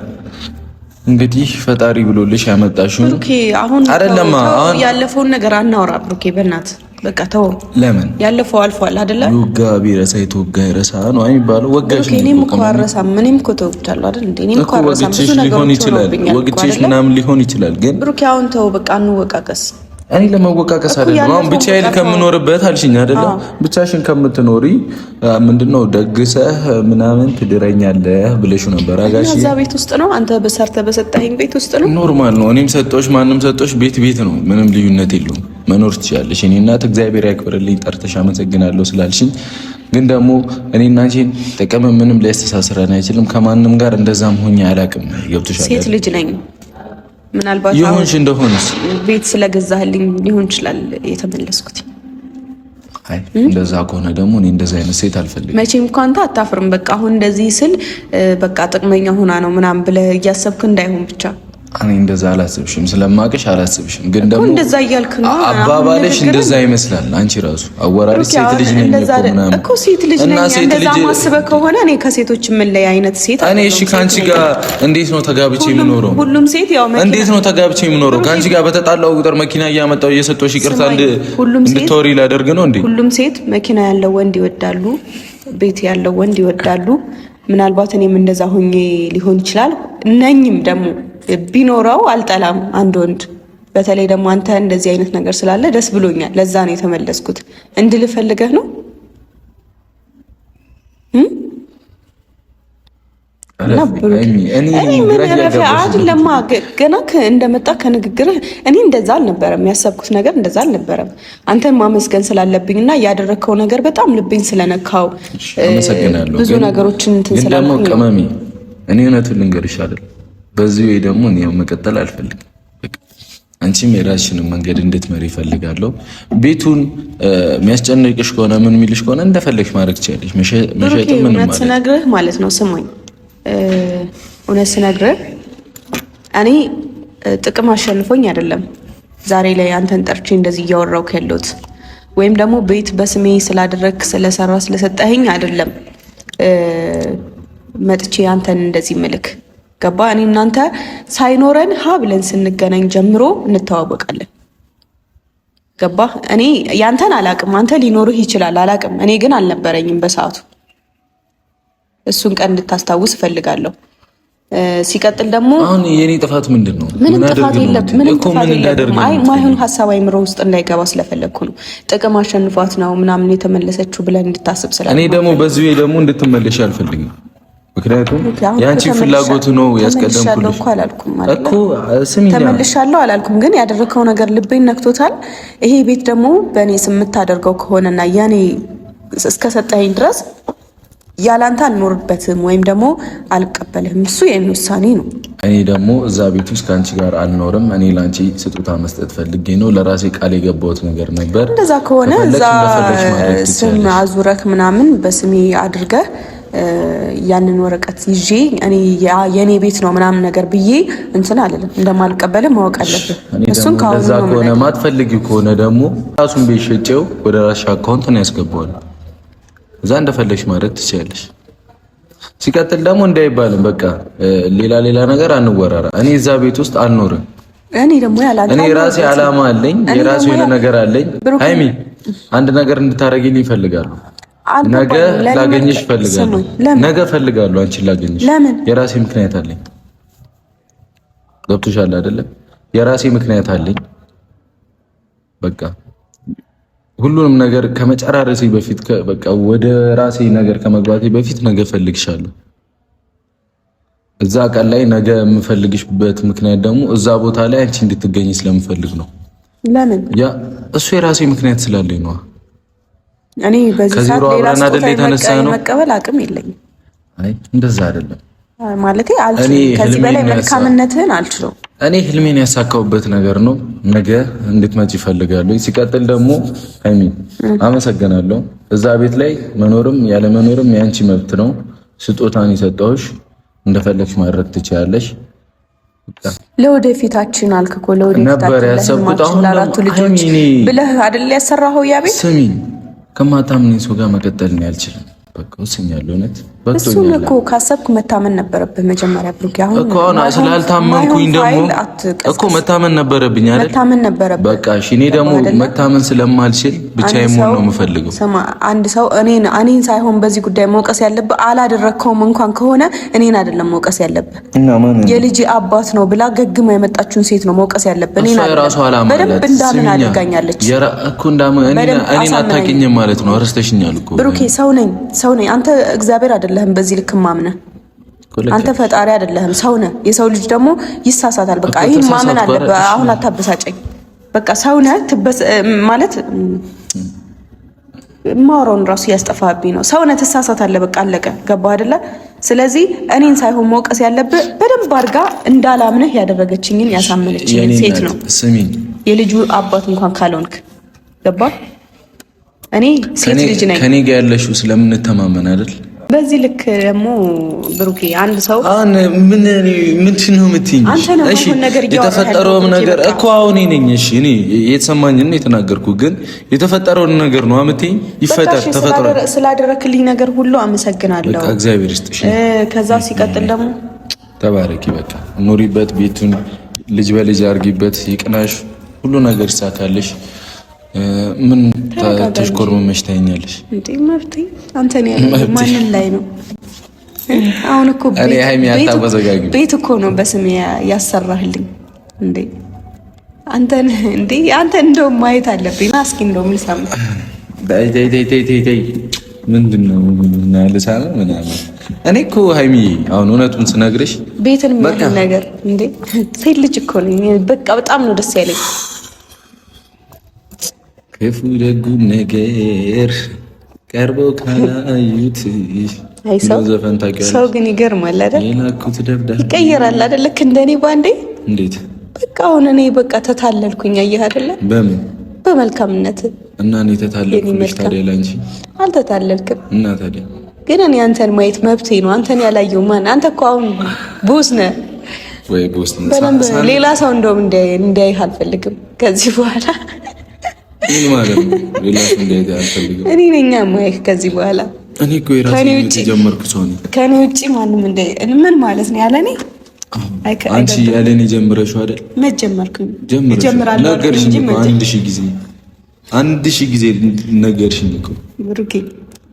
እንግዲህ ፈጣሪ ብሎልሽ ያመጣሽው ብሩኬ። አሁን አይደለም አሁን ያለፈውን ነገር አናወራ ብሩኬ፣ በእናትህ በቃ ተው። ለምን ያለፈው አልፏል አይደለ? ዩጋ ቢረሳ የተወጋ ይረሳ ነው የሚባለው። ወጋሽ ነው። እኔም እኮ አረሳም፣ እኔም እኮ ተወግቻለሁ አይደል እንዴ? እኔም እኮ አረሳም። ብዙ ነገሮች ይችላል ወግቼሽ ምናምን ሊሆን ይችላል። ግን ብሩኬ አሁን ተው በቃ እንወቃቀስ። እኔ ለመወቃቀስ አይደለም። አሁን ብቻዬን ከምኖርበት አልሽኝ አይደለ? ብቻሽን ከምትኖሪ ምንድነው ደግሰህ ምናምን ትድረኛለህ ብለሽ ነበር አጋሽ። እዛ ቤት ውስጥ ነው አንተ በሰርተ በሰጠኸኝ ቤት ውስጥ ነው። ኖርማል ነው። እኔም ሰጠሁሽ ማንም ሰጠሁሽ፣ ቤት ቤት ነው። ምንም ልዩነት የለውም። መኖር ትችያለሽ። እኔ እናት እግዚአብሔር ያክብርልኝ ጠርተሽ አመሰግናለሁ ስላልሽኝ። ግን ደግሞ እኔና አንቺን ጥቅም ምንም ሊያስተሳስረን አይችልም። ከማንም ጋር እንደዛም ሆኜ አላውቅም። ገብቶሻል? ሴት ልጅ ነኝ። ምናልባት ይሁንሽ እንደሆነስ ቤት ስለገዛህልኝ ሊሆን ይችላል የተመለስኩት። አይ እንደዛ ከሆነ ደግሞ እኔ እንደዛ አይነት ሴት አልፈልግም። መቼም እኮ አንተ አታፍርም። በቃ አሁን እንደዚህ ስል በቃ ጥቅመኛ ሆና ነው ምናምን ብለህ እያሰብክ እንዳይሆን ብቻ። እኔ እንደዛ አላስብሽም፣ ስለማቅሽ አላስብሽም። ግን ደግሞ እንደዛ እያልክ ነው አባባልሽ እንደዛ ይመስላል። አንቺ ራሱ አወራሪሽ ሴት ልጅ ነኝ እኮ ሴት ልጅ ነኝ። እንደዛ ማስበህ ከሆነ እኔ ከሴቶች ምን ላይ አይነት ሴት እኔ እሺ፣ ካንቺ ጋር እንዴት ነው ተጋብቼ የምኖረው? ሁሉም ሴት ያው መኪና እንዴት ነው ተጋብቼ የምኖረው? ካንቺ ጋር በተጣላው ቁጥር መኪና እያመጣው እየሰጠሁሽ ይቅርታ እንድትወሪ ላደርግ ነው እንዴ? ሁሉም ሴት መኪና ያለው ወንድ ይወዳሉ፣ ቤት ያለው ወንድ ይወዳሉ። ምናልባት እኔም እንደዛ ሆኜ ሊሆን ይችላል። ነኝም ደግሞ ቢኖረው አልጠላም አንድ ወንድ። በተለይ ደግሞ አንተ እንደዚህ አይነት ነገር ስላለ ደስ ብሎኛል። ለዛ ነው የተመለስኩት። እንድልህ ፈልገህ ነው? ገና እንደመጣ ከንግግርህ እኔ እንደዛ አልነበረም ያሰብኩት ነገር እንደዛ አልነበረም። አንተን ማመስገን ስላለብኝ እና ያደረግከው ነገር በጣም ልቤን ስለነካው ብዙ ነገሮችን እንትን ስላልኩኝ ቅመሚ፣ እኔ እውነቱን ልንገርሽ አይደል፣ በዚህ ወይ ደግሞ እኔ መቀጠል አልፈልግም። አንቺም የራስሽን መንገድ እንድትመሪ እፈልጋለሁ። ቤቱን የሚያስጨንቅሽ ከሆነ ምን የሚልሽ ከሆነ እንደፈለግሽ ማድረግ ትችያለሽ። መሸጥም ምን ማለት ስነግርህ ማለት ነው። ስሙኝ፣ እውነት ስነግርህ እኔ ጥቅም አሸንፎኝ አይደለም ዛሬ ላይ አንተን ጠርቼ እንደዚህ እያወራሁህ ያለሁት፣ ወይም ደግሞ ቤት በስሜ ስላደረግክ ስለሰራ ስለሰጠኸኝ አይደለም መጥቼ አንተን እንደዚህ ምልክ ገባ። እኔ እናንተ ሳይኖረን ሀ ብለን ስንገናኝ ጀምሮ እንተዋወቃለን። ገባ። እኔ ያንተን አላቅም፣ አንተ ሊኖርህ ይችላል አላቅም። እኔ ግን አልነበረኝም በሰዓቱ። እሱን ቀን እንድታስታውስ እፈልጋለሁ። ሲቀጥል ደግሞ አሁን የኔ ጥፋት ምንድን ነው? ምንም ጥፋት የለብም። አይ ማይሆን ሀሳብ አይምሮ ውስጥ እንዳይገባ ስለፈለግኩ ነው። ጥቅም አሸንፏት ነው ምናምን የተመለሰችው ብለን እንድታስብ ስለ እኔ ደግሞ በዚህ ወይ ደግሞ እንድትመለሽ አልፈልግም። ምክንያቱም የአንቺ ፍላጎት ነው ያስቀደምኩልሽ እኮ። ተመልሻለሁ አላልኩም፣ ግን ያደረከው ነገር ልቤን ነክቶታል። ይሄ ቤት ደግሞ በእኔ ስም የምታደርገው ከሆነና ያኔ እስከሰጠኸኝ ድረስ ያላንተ አልኖርበትም ወይም ደግሞ አልቀበልህም። እሱ የኔ ውሳኔ ነው። እኔ ደግሞ እዛ ቤት ውስጥ ከአንቺ ጋር አልኖርም። እኔ ላንቺ ስጦታ መስጠት ፈልጌ ነው። ለራሴ ቃል የገባሁት ነገር ነበር። እንደዛ ከሆነ እዛ ስም አዙረክ ምናምን በስሜ አድርገህ ያንን ወረቀት ይዤ እኔ የኔ ቤት ነው ምናምን ነገር ብዬ እንትን አለለም እንደማልቀበል ማወቅ አለብህ። እሱን ከዛ ከሆነ ማትፈልጊው ከሆነ ደግሞ ራሱን ቤት ሸጬው ወደ ራስሽ አካውንት ነው ያስገባዋል። እዛ እንደፈለግሽ ማድረግ ትችያለሽ። ሲቀጥል ደግሞ እንዳይባልም በቃ ሌላ ነገር አንወራራ። እኔ እዛ ቤት ውስጥ አልኖርም። እኔ ራሴ አላማ አለኝ፣ የራሴ የሆነ ነገር አለኝ። ሃይሚ አንድ ነገር እንድታረጊልኝ ይፈልጋሉ። ነገ ላገኝሽ ፈልጋለሁ። ነገ ፈልጋለሁ አንቺን ላገኝሽ። የራሴ ምክንያት አለኝ። ገብቶሻል አይደለ? የራሴ ምክንያት አለኝ። በቃ ሁሉንም ነገር ከመጨራረሴ በፊት በቃ ወደ ራሴ ነገር ከመግባቴ በፊት ነገ ፈልግሻለሁ። እዛ ቀን ላይ ነገ የምፈልግሽበት ምክንያት ደግሞ እዛ ቦታ ላይ አንቺ እንድትገኝ ስለምፈልግ ነው። ለምን? ያ እሱ የራሴ ምክንያት ስላለኝ ነው። እኔ በዚህ ሰዓት ሌላ ሰው መቀበል አቅም የለኝም። አይ እንደዛ አይደለም ማለቴ አልችልም። ከዚህ በላይ መልካምነትህን አልችልም። እኔ ህልሜን ያሳካውበት ነገር ነው። ነገ እንድትመጪ እፈልጋለሁ። ሲቀጥል ደግሞ ሃይሚ አመሰግናለሁ። እዛ ቤት ላይ መኖርም ያለ መኖርም ያንቺ መብት ነው። ስጦታን የሰጠሁሽ እንደፈለግሽ ማድረግ ትችያለሽ። ለወደፊታችን አልክ እኮ ለወደፊታችን ነበር ያሰብኩት። አሁን ለአራቱ ልጆች ብለህ አይደል ያሰራኸው ያ ቤት። ስሚኝ ከማታምነኝ ሰው ጋር መቀጠል ነው ያልችልም። በቃ ወስኛለሁ። እውነት እሱን እኮ ካሰብክ መታመን ነበረብህ መጀመሪያ ብሩክ። አሁን እኮ ስላልታመንኩኝ ደግሞ እኮ መታመን ነበረብኝ አይደል? መታመን ነበረብህ። በቃ እሺ፣ እኔ ደግሞ መታመን ስለማልችል ብቻዬን መሆን ነው የምፈልገው። ስማ፣ አንድ ሰው እኔን ሳይሆን በዚህ ጉዳይ መውቀስ ያለብህ አላደረከውም እንኳን ከሆነ እኔን አይደለም መውቀስ ያለብህ። የልጅ አባት ነው ብላ ገግማ የመጣችውን ሴት ነው መውቀስ ያለብህ። እኔን አይደለም። በደንብ እንዳምን አድርጋኛለች እኮ እኔን አታውቂኝም ማለት ነው። ረስተሽኛል እኮ ብሩኬ። ሰው ነኝ። አንተ እግዚአብሔር አይደለህም። በዚህ ልክ ማምነህ አንተ ፈጣሪ አይደለህም፣ ሰው ነህ። የሰው ልጅ ደግሞ ይሳሳታል። በቃ ይሄን ማመን አለብህ። አሁን አታበሳጨኝ። በቃ ሰው ነህ ማለት ማውራውን ራሱ ያስጠፋብኝ ነው። ሰው ነህ፣ ትሳሳታለህ። በቃ አለቀ። ገባህ አይደለ? ስለዚህ እኔን ሳይሆን መውቀስ ያለብህ በደንብ አድርጋ እንዳላምንህ ያደረገችኝን ያሳመነችኝን ሴት ነው። የልጁ አባት እንኳን ካልሆንክ ገባህ? እኔ ሴት ልጅ ነኝ። ከኔ ጋር ያለሽው ስለምንተማመን አይደል? በዚህ ልክ ደግሞ ብሩኬ አንድ ሰው ምን ነው የምትይኝ? እሺ የተፈጠረውም ነገር እኮ አሁን ነኝ። እሺ እኔ የተሰማኝን የተናገርኩ፣ ግን የተፈጠረውን ነገር ነው የምትይኝ። ይፈጠር ተፈጠረ ስላደረክልኝ ነገር ሁሉ አመሰግናለሁ። በቃ እግዚአብሔር ይስጥሽ። ከዛ ሲቀጥል ደግሞ ተባረኪ። በቃ ኑሪበት፣ ቤቱን ልጅ በልጅ አርጊበት፣ ይቅናሽ፣ ሁሉ ነገር ይሳካልሽ። ምን ተሽኮርመመሽ ታኛለሽ እንዴ? መብቴ አንተ ነው ያለው። ማንን ላይ ነው አሁን? እኮ ቤት እኮ ነው በስሜ ያሰራህልኝ እንዴ? አንተ እንደው ማየት አለብኝ። እስኪ እንደው ምን ሰማ? ተይ ምንድነው ልሳነ ምናምን። እኔ እኮ ሃይሚ አሁን እውነቱን ስነግርሽ ቤትን ምን ነገር እንዴ? ሴት ልጅ እኮ ነኝ። በቃ በጣም ነው ደስ ያለኝ። ክፉ ደጉም ነገር ቀርቦ ካላዩት ሰው ግን ይገርማል አይደል? የላኩት ደብዳቤ ይቀየራል አይደል? ልክ እንደኔ ባንዴ። እንዴት? በቃ አሁን እኔ በቃ ተታለልኩኝ። አየህ አይደለ? በምን? በመልካምነት። እና እኔ ተታለልኩኝ ታዲያ ላንቺ አልተታለልክም። እና ታዲያ ግን እኔ አንተን ማየት መብቴ ነው። አንተን ያላየው ማን? አንተ እኮ አሁን ቦስ ነህ ወይ? ቦስ ነህ። ሌላ ሰው እንደውም እንዲያይህ አልፈልግም ከዚህ በኋላ። ምን ማለት ነው? ሌላ ሰው እንዲያይህ አልፈልግም። እኔ ነኝ ማየህ ከዚህ በኋላ። እኔ እኮ የራሴ ጀመርኩ ሰው ነኝ። ከኔ ውጪ ማንም ምን ማለት ነው? ያለኔ አንቺ ያለኔ ጀምረሽው አይደል? መጀመርኩኝ ጀምራለሁ ነገርሽኝ እኮ 1000 ጊዜ 1000 ጊዜ ነገርሽኝ እኮ ብሩኬ።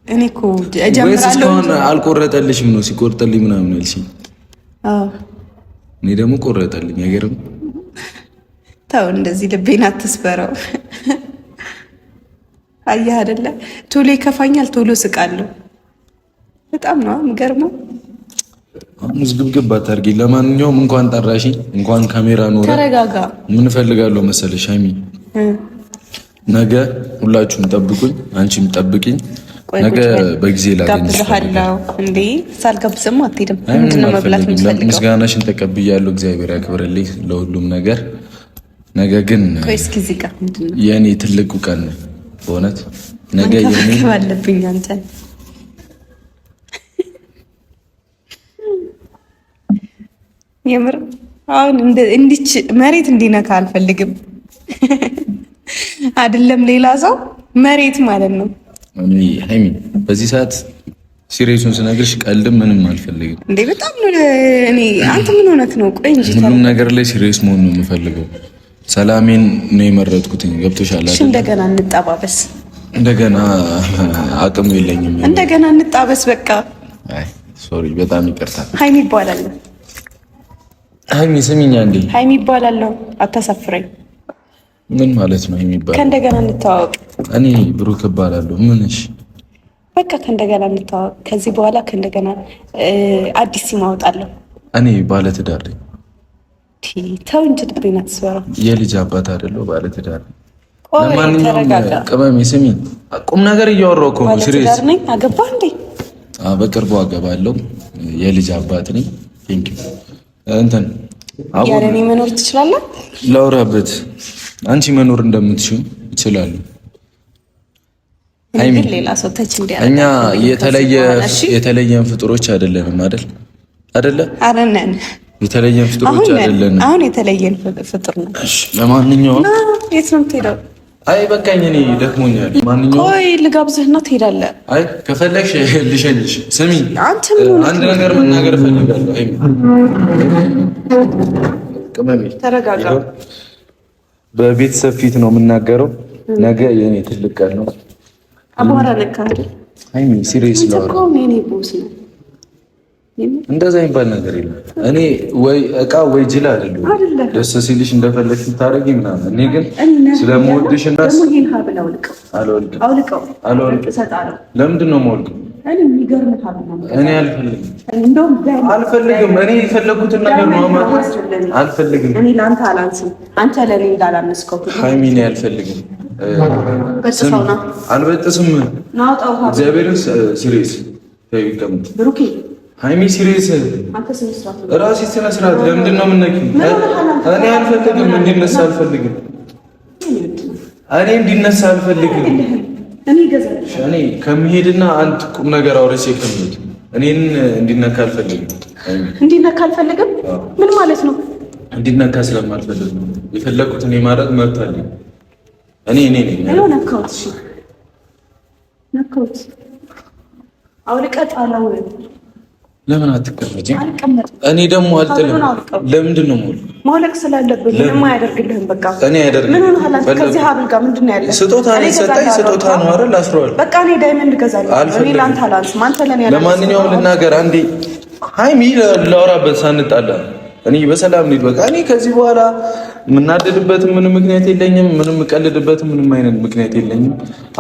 እኔ እኮ ጀምራለሁ እስካሁን አልቆረጠልሽም ነው? ሲቆርጥልኝ ምናምን አልሽኝ። አዎ እኔ ደግሞ ቆረጠልኝ። አይገርም? ተው እንደዚህ ልቤን አትስበረው። አየህ አይደለ? ቶሎ ይከፋኛል፣ ቶሎ ስቃለሁ። በጣም ነው የምገርመው። አሁን ዝግብግብ አታርጊ። ለማንኛውም እንኳን ጠራሽኝ፣ እንኳን ካሜራ ኖረ። ተረጋጋ። ምን እፈልጋለሁ መሰለሽ ሃይሚ፣ ነገ ሁላችሁም ጠብቁኝ፣ አንቺም ጠብቂኝ። ነገ በጊዜ ላገኝሽ ጋብዝሃለሁ። እንዴ ሳልጋብዝም አትሄድም። ምንድነው መብላት የምትፈልገው? ምስጋናሽን ተቀብያለሁ። እግዚአብሔር ያክብርልኝ ለሁሉም ነገር። ነገ ግን ቆይ እስኪ እዚህ ጋር ምንድነው የኔ ትልቁ ቀን በእውነት ነገ የኔ ባለብኝ አንተ የምር አሁን እንዲች መሬት እንዲነካ አልፈልግም። አይደለም ሌላ ሰው መሬት ማለት ነው። ሃይሚ በዚህ ሰዓት ሲሪየሱን ስነግርሽ ቀልድም ምንም አልፈልግም። እንዴ በጣም ነው እኔ አንተ ምን ሆነክ ነው? ቆይ እንጂ ሁሉም ነገር ላይ ሲሪየስ መሆን ነው የምፈልገው። ሰላሜን ነው የመረጥኩት። ገብቶሻል አይደል? እንደገና እንጣባበስ። እንደገና አቅም የለኝም። እንደገና እንጣበስ በቃ። አይ ሶሪ፣ በጣም ይቅርታ። ሃይሚ ይባላል። ሃይሚ ስሚኛ እንዴ። ሃይሚ ይባላል። አታሳፍረኝ። ምን ማለት ነው ሃይሚ ይባላል? ከእንደገና እንተዋወቅ። እኔ ብሩክ እባላለሁ። ምንሽ? በቃ ከእንደገና እንተዋወቅ። ከዚህ በኋላ ከእንደገና አዲስ ስም አወጣለሁ። እኔ ባለ ትዳር ነኝ። ተው እንጂ ልቤን አትስበረው። የልጅ አባት አይደለሁ፣ ባለ ትዳር ነኝ። ለማንኛውም ቅመሜ ስሚ፣ ቁም ነገር እያወራሁ እኮ ነው። ሲሪየስ ነኝ። አገባህ እንዴ? በቅርቡ አገባለሁ። የልጅ አባት ነኝ። ቴንክ ዩ። እንትን ያለ እኔ መኖር ትችላለህ? ላውራበት። አንቺ መኖር እንደምትችይው ይችላል። ሃይሚ ሌላ ሰው ተች እንዲያደርግ እኛ የተለየን ፍጡሮች አይደለንም አይደለ? አረነን የተለየን ፍጡሮች አይደለንም። አሁን የተለየን ፍጡር ነው። እሺ፣ ለማንኛውም የት ነው የምትሄደው? አይ በቃኝ፣ እኔ ደክሞኛል። ማንኛውም ቆይ ልጋብዝህና ትሄዳለህ። አይ ከፈለግሽ ልሸኝሽ። ስሚ አንተ ምን አንድ ነገር መናገር እፈልጋለሁ። አይ ቅመሜ ተረጋጋ። በቤተሰብ ፊት ነው የምናገረው። ነገ የኔ ትልቅ ቀን ነው። አቧራ ነካ አይደል? ሃይሚ ሲሪየስ ነው። እኮ እኔ ቦስ ነው። እንደዛ የሚባል ነገር የለም። እኔ ወይ እቃ ወይ ጅል አይደለሁም። ደስ ሲልሽ እንደፈለግሽ ታረጊ ምናምን። እኔ ግን ስለምወድሽና ይሄን ሀብል አውልቀው እሰጣለሁ። ለምንድን ነው የማወልቀው? እኔ የሚገርም ሀብል ነው። እኔ አልፈልግም። እኔ የፈለኩትን ነገር ነው አልፈልግም። እኔ ለአንተ አላንስም፣ አንተ ለእኔ እንዳላነስከው። ሃይሚ እኔ አልፈልግም። በጥሰውና አልበጥስም። ናውጣው እግዚአብሔርን ሲሪየስ ተይቀም ብሩኬ ሃይሚ ሲሪየስ ራሴ ስነ ስርዓት። ለምንድን ነው የምነኪው? እኔ አልፈልግም። እንዲነሳ አልፈልግም። እኔ ከመሄድና አንድ ቁም ነገር አውርቼ ከመሄድ እኔን እንዲነካ አልፈልግም። እንዲነካ አልፈልግም? ምን ማለት ነው? እንዲነካ ስለማልፈልግ ነው። የፈለኩት እኔ ማድረግ መብት አለኝ። እኔ ነኝ። ነካሁት። እሺ ነካሁት። አውልቀህ ጣለው። ለምን አትቀመጪም? አልቀመጥም። እኔ ደግሞ አልጥልም። ለምንድን ነው ማውለቅ ስላለብህ? ምንም አያደርግልህም። በቃ እኔ አያደርግልህም። ምን ሆነሃል? ከዚህ ሀብል ጋር ምንድን ነው ያለ? ስጦታ ነው የሰጠኝ። ስጦታ ነው አይደል? አስረዋል። በቃ እኔ ዳይመንድ እገዛለሁ። እኔ ለአንተ አላንስም፣ አንተ ለኔ አላንስም። ለማንኛውም ልናገር አንዴ ሃይሚ፣ ላውራበት ሳንጣላ እኔ በሰላም ልሂድ። በቃ እኔ ከዚህ በኋላ የምናደድበትም ምንም ምክንያት የለኝም። ምንም የምቀልድበትም ምንም አይነት ምክንያት የለኝም።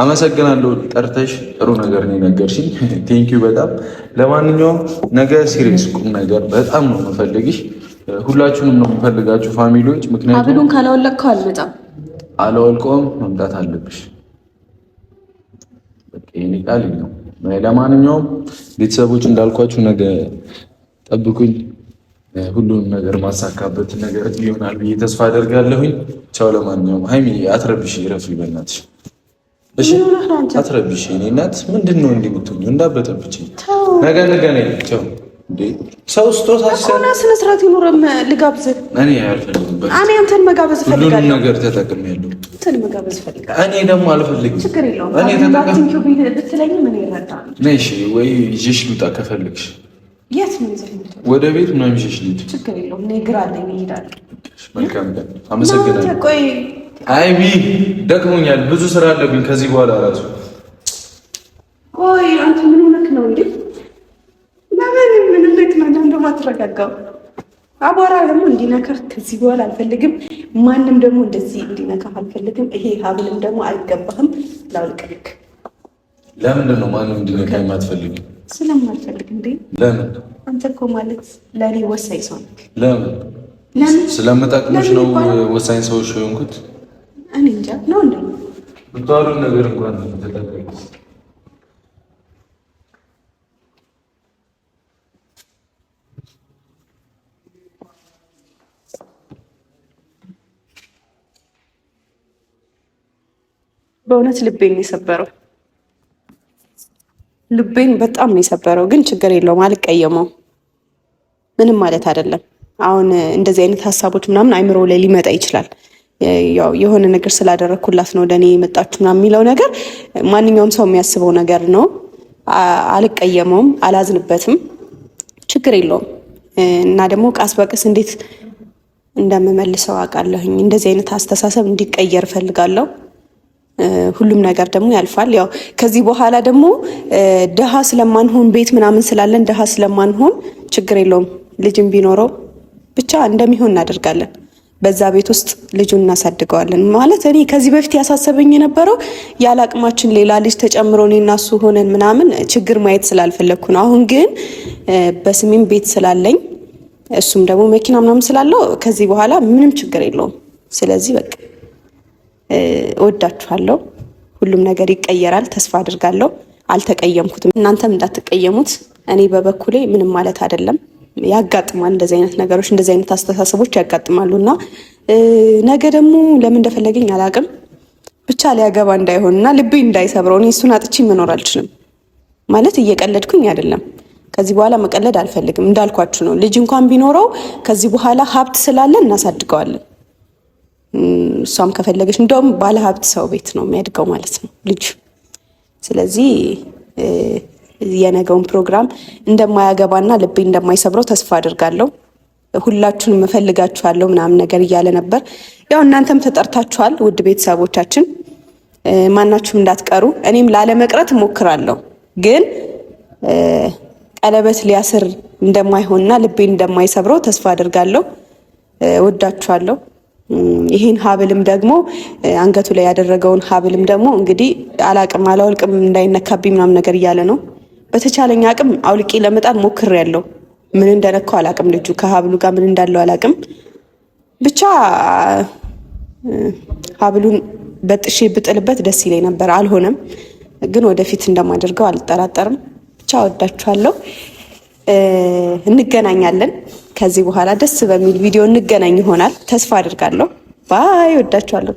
አመሰግናለሁ። ጠርተሽ ጥሩ ነገር ነው የነገርሽኝ። ቴንኪዩ በጣም። ለማንኛውም ነገ ሲሪየስ ቁም ነገር በጣም ነው የምፈልግሽ። ሁላችሁንም ነው የምፈልጋችሁ ፋሚሊዎች። ምክንያቱም ሀብሉን ካላወለቅከው አልመጣም። አላወልቀውም። መምጣት አለብሽ። በቃ የኔ ቃል ነው። ለማንኛውም ቤተሰቦች እንዳልኳችሁ ነገ ጠብቁኝ። ሁሉንም ነገር ማሳካበት ነገር ይሆናል ብዬ ተስፋ አደርጋለሁኝ። ቻው። ለማንኛውም ሃይሚ አትረብሽ፣ ይረፍ ይበናትሽ። እሺ አትረብሽ። እኔ እናት ምንድን ነው እንዲህ የምትሆኚው? እንዳበጠብች ነገ ነኝ። ቻው። እንዴ ሰው ስጦታ ሲሰጥ ስነ ስርዓት ይኖረም። ልጋብዝህ? እኔ አልፈልግም። እኔ አንተን መጋበዝ እፈልጋለሁ። ሁሉንም ነገር ተጠቅሜያለሁ። አንተን መጋበዝ እፈልጋለሁ። እኔ ደግሞ አልፈልግም። ችግር የለውም። እኔ ተጠቅሜ ብትለኝም እኔ እረዳለሁ። ነይ እሺ። ወይ ይዤሽ ልውጣ ከፈለግሽ። የት ነው ይዘህ? ወደ ቤት ምናምን ይዤሽ ልሂድ። ችግር የለውም። እኔ እግር አለኝ እሄዳለሁ። መልካም ቀን። አመሰግናለሁ። ቆይ አይቢ ደክሞኛል። ብዙ ስራ አለብኝ ከዚህ በኋላ ራሱ። ቆይ አንተ ምን ሆነክ ነው እንዴ? ምን ልክ ነው እንደማትረጋጋው? አቧራ ደግሞ እንዲነካህ ከዚህ በኋላ አልፈልግም። ማንም ደግሞ እንደዚህ እንዲነካህ አልፈልግም። ይሄ ሀብልም ደግሞ አይገባህም። ላውልቅልክ። ለምንድን ነው ማንም እንዲነካ የማትፈልጊው? ስለማልፈልግ እንዴ? ለምን? አንተ እኮ ማለት ለእኔ ወሳኝ ሰው ነህ። ለምን? ስለምጠቅምሽ ነው ወሳኝ ሰዎች የሆንኩት? እኔ እንጃ ነው እንዴ? ብታወሩን ነገር እንኳን ተጠቅመሽ በእውነት ልቤን የሰበረው ልቤን በጣም ነው የሰበረው። ግን ችግር የለውም አልቀየመውም። ምንም ማለት አይደለም። አሁን እንደዚህ አይነት ሀሳቦች ምናምን አይምሮ ላይ ሊመጣ ይችላል። ያው የሆነ ነገር ስላደረኩላት ነው ለኔ የመጣችሁ ምናምን የሚለው ነገር ማንኛውም ሰው የሚያስበው ነገር ነው። አልቀየመውም፣ አላዝንበትም። ችግር የለውም። እና ደግሞ ቃስ በቅስ እንዴት እንደምመልሰው አውቃለሁኝ። እንደዚህ አይነት አስተሳሰብ እንዲቀየር እፈልጋለሁ። ሁሉም ነገር ደግሞ ያልፋል። ያው ከዚህ በኋላ ደግሞ ደሃ ስለማንሆን ቤት ምናምን ስላለን ደሃ ስለማንሆን ችግር የለውም። ልጅም ቢኖረው ብቻ እንደሚሆን እናደርጋለን። በዛ ቤት ውስጥ ልጁን እናሳድገዋለን። ማለት እኔ ከዚህ በፊት ያሳሰበኝ የነበረው ያለ አቅማችን ሌላ ልጅ ተጨምሮ እኔ እና እሱ ሆነን ምናምን ችግር ማየት ስላልፈለግኩ ነው። አሁን ግን በስሜም ቤት ስላለኝ እሱም ደግሞ መኪና ምናምን ስላለው ከዚህ በኋላ ምንም ችግር የለውም። ስለዚህ በቃ እወዳችኋለሁ። ሁሉም ነገር ይቀየራል ተስፋ አድርጋለሁ። አልተቀየምኩትም፣ እናንተም እንዳትቀየሙት። እኔ በበኩሌ ምንም ማለት አይደለም። ያጋጥማል እንደዚህ አይነት ነገሮች፣ እንደዚህ አይነት አስተሳሰቦች ያጋጥማሉ እና ነገ ደግሞ ለምን እንደፈለገኝ አላውቅም። ብቻ ሊያገባ እንዳይሆንና ልቤ እንዳይሰብረው እኔ እሱን አጥቼ መኖር አልችልም። ማለት እየቀለድኩኝ አይደለም። ከዚህ በኋላ መቀለድ አልፈልግም። እንዳልኳችሁ ነው። ልጅ እንኳን ቢኖረው ከዚህ በኋላ ሀብት ስላለን እናሳድገዋለን። እሷም ከፈለገች እንደውም ባለ ሀብት ሰው ቤት ነው የሚያድገው ማለት ነው ልጅ። ስለዚህ የነገውን ፕሮግራም እንደማያገባና ልቤ እንደማይሰብረው ተስፋ አድርጋለሁ። ሁላችሁንም እፈልጋችኋለሁ ምናምን ነገር እያለ ነበር። ያው እናንተም ተጠርታችኋል ውድ ቤተሰቦቻችን፣ ማናችሁም እንዳትቀሩ። እኔም ላለመቅረት እሞክራለሁ፣ ግን ቀለበት ሊያስር እንደማይሆንና ልቤ እንደማይሰብረው ተስፋ አድርጋለሁ። ወዳችኋለሁ። ይህን ሀብልም ደግሞ አንገቱ ላይ ያደረገውን ሀብልም ደግሞ እንግዲህ አላቅም አላውልቅም እንዳይነካብኝ ምናምን ነገር እያለ ነው። በተቻለኝ አቅም አውልቄ ለመጣል ሞክሬያለሁ። ምን እንደነካው አላቅም። ልጁ ከሀብሉ ጋር ምን እንዳለው አላቅም። ብቻ ሀብሉን በጥሼ ብጥልበት ደስ ይለኝ ነበር። አልሆነም፣ ግን ወደፊት እንደማደርገው አልጠራጠርም። ብቻ ወዳችኋለሁ። እንገናኛለን። ከዚህ በኋላ ደስ በሚል ቪዲዮ እንገናኝ ይሆናል ተስፋ አድርጋለሁ። ባይ። ወዳችኋለሁ።